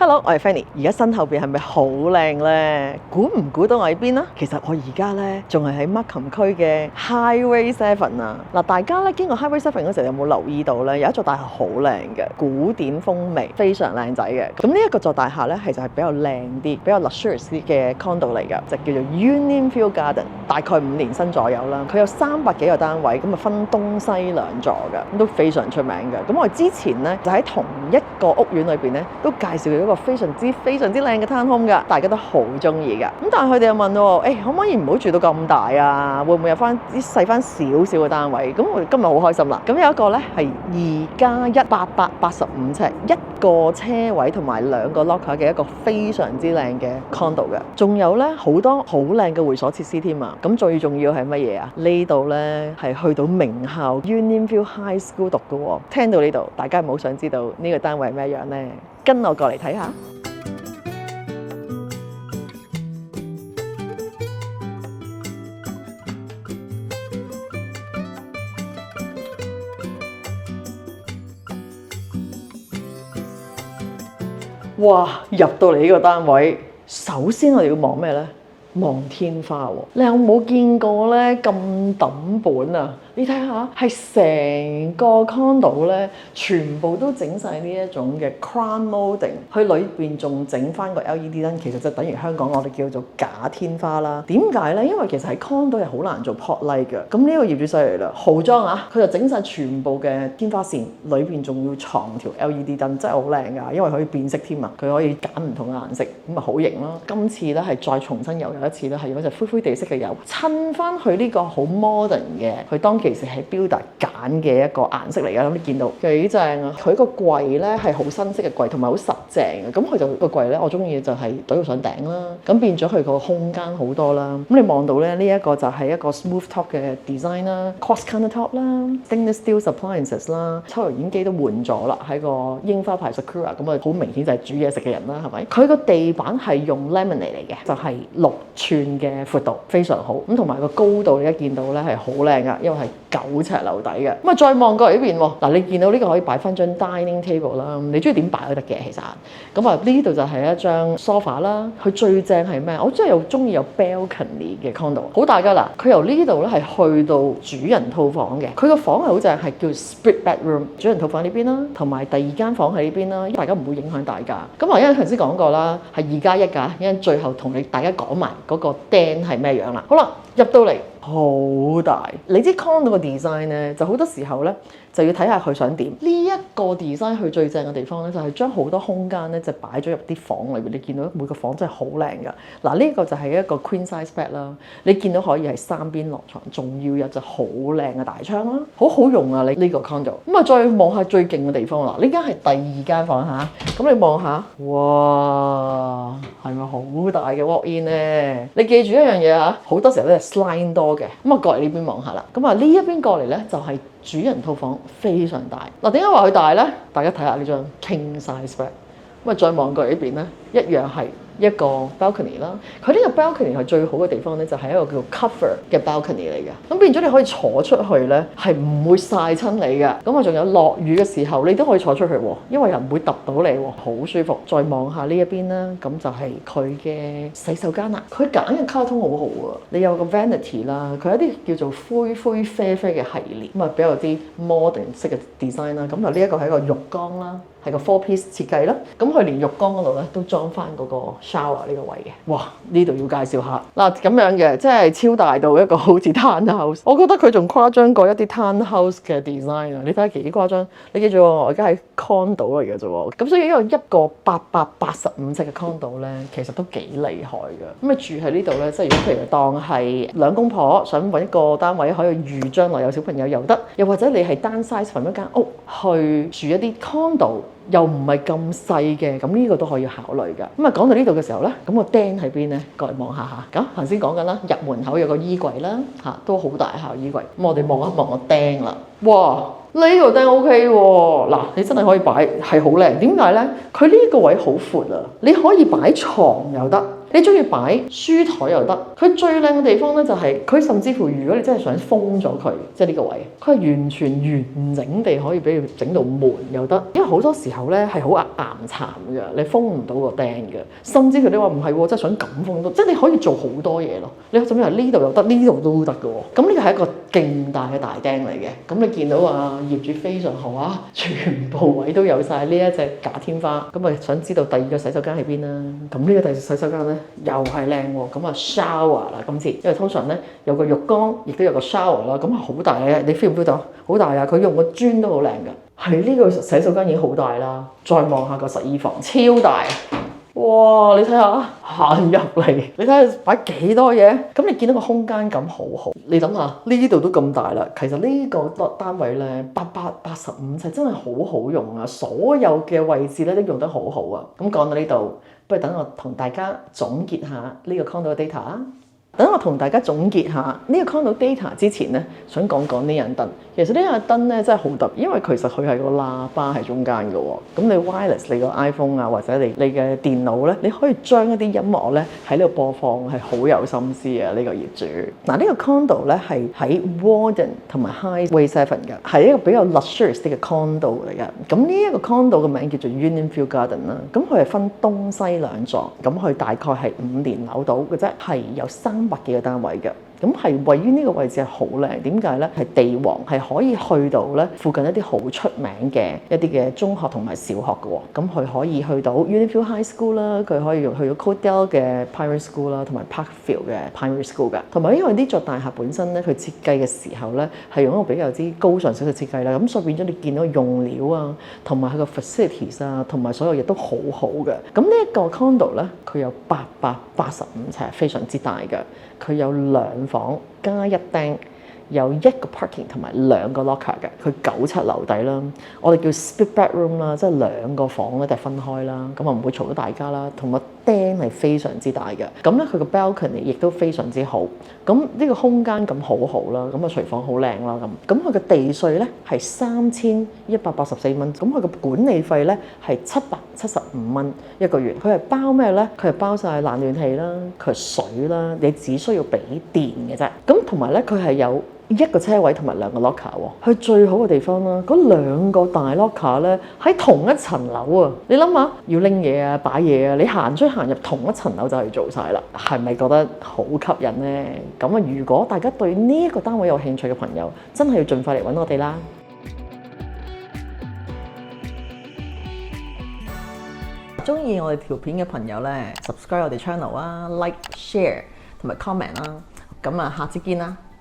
Hello，我係 Fanny，而家身後邊係咪好靚呢？估唔估到我喺邊啊？其實我而家呢，仲係喺 Markham 區嘅 Highway 7啊！嗱，大家呢經過 Highway 7嗰時候有冇留意到呢？有一座大廈好靚嘅，古典風味，非常靚仔嘅。咁呢一個座大廈呢，係就係比較靚啲、比較 luxurious 啲嘅 condo 嚟㗎，就叫做 Unionville Garden， 大概5年新左右啦。佢有300幾個單位，咁啊分東西2座㗎，咁都非常出名嘅。咁我之前呢，就喺同一個屋苑裏邊呢，都介紹咗一個非常之靚嘅 townhome 㗎，大家都好中意㗎。咁但係佢哋又問我，可唔可以唔好住到咁大啊？會唔會有翻啲細翻少少嘅單位？咁我今日好開心啦！咁有一個呢係2+1，885尺，一個車位同埋2個 locker 嘅一個非常之靚嘅 condo 嘅，仲有呢好多好靚嘅會所設施添啊！咁最重要係乜嘢啊？呢度呢係去到名校 Unionville High School 讀嘅喎。聽到呢度，大家係咪好想知道呢個單位係咩樣呢？跟我過嚟睇下。哇！入到嚟呢個單位，首先我哋要望咩呢？望天花喎！你有冇見過呢咁抌本啊？你睇下，係成個 condo 咧，全部都整晒呢一種嘅 crown molding， 佢裏邊仲整翻個 LED 燈，其實就等於香港我哋叫做假天花啦。點解呢？因為其實喺 condo 係好難做 pot light 嘅。咁呢個業主犀利啦，豪裝啊！佢就整晒全部嘅天花線，裏邊仲要藏條 LED 燈，真係好靚㗎，因為可以變色添啊！佢可以揀唔同嘅顏色，咁啊好型咯。今次咧係再重新又有一次咧，係用一隻灰灰地色嘅油襯翻佢呢個好 modern 嘅，佢當其時係 builder 揀嘅一個顏色嚟㗎。咁你見到幾正啊！佢個櫃咧係好新式嘅櫃，同埋好實淨嘅。咁佢就個櫃咧，我中意就係懟到上頂啦。咁變咗佢個空間好多啦。咁你望到咧呢一個就係一個 smooth top 嘅 design 啦 ，quartz countertop 啦 ，stainless steel appliances 啦，抽油煙機都換咗啦，喺個櫻花牌 Sakura 咁啊，好明顯就係煮嘢食嘅人啦，係咪？佢個地板係用 laminate 嚟嘅，就係6寸嘅闊度，非常好。咁同埋個高度你一見到咧係好靚㗎，因為係9尺樓底嘅。咁啊再望過嚟呢邊喎，嗱你見到呢個可以擺翻張 dining table 啦，你中意點擺都得嘅其實。咁啊呢度就係一張 sofa 啦，佢最正係咩？我真係又中意有 balcony 嘅 condo， 好大㗎啦。佢由呢度咧係去到主人套房嘅，佢個房係好正，係叫 split bedroom， 主人套房呢邊啦，同埋第2間房喺呢邊啦，大家唔會影響大家。咁我因為頭先講過啦，係2+1㗎，因為最後同大家講埋嗰個釘係咩樣啦。好啦，入到嚟好大，你知 condo 個 design 咧，就好多時候咧就要睇下佢想點。呢一個 design 佢最正嘅地方咧，就係將好多空間咧就擺咗入啲房裏邊。你見到每個房真係好靚㗎。嗱呢個就係一個 queen size bed 啦，你見到可以係3邊落床，仲要有隻好靚嘅大窗啦，好好用啊！你呢個 condo。咁啊再望下最勁嘅地方啦，呢間係第2間房嚇。咁你望下，哇，係咪好大嘅 walk in 咧？你記住一樣嘢嚇，好多時候都係 slide door 嘅。咁啊過嚟呢邊望下啦。咁啊呢一邊過嚟咧就係主人套房，非常大。嗱點解話佢大咧？大家睇下呢張 king size bed。咁啊再望過嚟呢邊咧，一樣係一個 balcony 啦。佢呢個 balcony 係最好嘅地方咧，就係一個叫 cover 嘅 balcony 嚟嘅。咁變咗你可以坐出去咧，係唔會曬親你嘅。咁啊仲有落雨嘅時候，你都可以坐出去喎，因為又唔會揼到你喎，好舒服。再望下呢一邊啦，咁就係佢嘅洗手間啦。佢揀嘅卡通好好啊，你有個 vanity 啦，佢有啲叫做灰灰啡啡嘅系列，咁啊比較啲 modern 式嘅 design 啦。咁啊呢一個係一個浴缸啦。係個 4-piece 設計啦，咁佢連浴缸嗰度咧都裝翻嗰個 shower 呢個位嘅。哇！呢度要介紹下嗱咁樣嘅，即係超大到一個好似 townhouse。我覺得佢仲誇張過一啲 townhouse 嘅 design 啊！你睇下幾誇張。你記住喎，我而家喺 condo 嚟嘅啫喎。咁所以一個885尺嘅 condo 咧，其實都幾厲害嘅。咁你住喺呢度咧，即係如果譬如當係兩公婆想揾一個單位可以預將來有小朋友又得，又或者你係單 size 揾一間屋去住一啲 condo。又唔係咁細嘅，咁呢個都可以考慮㗎。咁啊講到呢度嘅時候咧，咁個釘喺邊咧？過嚟望下嚇。咁頭先講緊啦，入門口有個衣櫃啦，嚇都好大下衣櫃。咁我哋望一望個釘啦，哇！呢個釘 OK 喎，嗱你真係可以擺係好靚。點解咧？佢呢個位好闊啊，你可以擺床又得。你中意擺書台又得。佢最靚嘅地方咧就係佢甚至乎如果你真係想封咗佢，即係呢個位，佢係完全完整地可以俾你整到門又得。因為好多時候咧係好岩殘嘅，你封唔到個釘嘅。甚至乎你話唔係喎，真係想咁封到，即係你可以做好多嘢咯。你甚至係呢度又得，呢度都得嘅喎。咁呢個係一個勁大嘅大釘嚟嘅。咁你見到啊業主非常好啊，全部位都有晒呢一隻假天花。咁啊想知道第二個洗手間喺邊啦？咁呢個第二個洗手間咧又係靚喎。咁啊 shower 啦，今次因為通常咧有個浴缸，亦都有個 shower 啦。咁係好大嘅，你 feel 唔 feel 到？好大啊！佢用個磚都好靚㗎。係呢個洗手間已經好大啦。再望下個洗衣房，超大。哇！你睇下行入嚟，你睇下擺幾多嘢。咁你見到個空間感好好。你諗下呢度都咁大啦。其實呢個單位咧885尺真係好好用啊！所有嘅位置咧都用得好好啊。咁講到呢度，不如等我同大家總結下呢個 condo data 啊。等我同大家總結下呢個 condo data 之前咧，想講講呢盞燈。其實呢盞燈咧真係好特別，因為其實佢係個喇叭喺中間嘅喎。咁你 wireless 你個 iPhone 啊，或者你嘅電腦咧，你可以將一啲音樂咧喺呢度播放，係好有心思啊！呢個業主嗱，呢個 condo 咧係喺 Warden 同埋 Highway 7嘅，係一個比較 luxurious 啲嘅 condo 嚟嘅。咁呢一個 condo 嘅名叫做 Unionville Garden 啦。咁佢係分東西兩座，咁佢大概係5年樓到嘅啫，係有300幾個單位嘅。咁係位於呢個位置係好靚，點解咧？係地王，係可以去到咧附近一啲好出名嘅一啲嘅中學同埋小學嘅喎。咁佢可以去到 Unionville High School 啦，佢可以去到 Codell 嘅 Primary School 啦，同埋 Parkfield 嘅 Primary School 嘅。同埋因為呢座大廈本身咧，佢設計嘅時候咧係用一個比較之高尚少嘅設計啦，咁所以變咗你見到用料啊，同埋佢個 facilities 啊，同埋所有嘢都好好嘅。咁呢一個 condo 咧，佢有885尺，非常之大嘅。佢有2房加1廳，有1個 parking 同埋2個 locker 嘅。佢9層樓底啦，我哋叫 split bedroom 啦，即係2個房咧就分開啦，咁啊唔會嘈到大家啦。同埋廳係非常之大嘅，咁咧佢個 balcony 亦都非常之好。咁呢個空間感好好啦，咁啊廚房好靚啦咁。咁佢嘅地稅咧係3184蚊，咁佢嘅管理費咧係775蚊一個月。佢係包咩咧？佢係包晒冷暖氣啦，佢係水啦，你只需要俾電嘅啫。咁同埋咧，佢係有1個車位同埋2個 locker 喎。佢最好嘅地方啦，嗰2個大 locker 咧喺同一層樓啊！你諗下，要拎嘢啊、擺嘢啊，你行出行入同一層樓就係做晒啦，係咪覺得好吸引呢？咁啊，如果大家對呢一個單位有興趣嘅朋友，真係要盡快嚟揾我哋啦！中意我哋條片嘅朋友咧，subscribe 我哋 channel 啊，like、share 同埋 comment 啦。咁啊，下次見啦！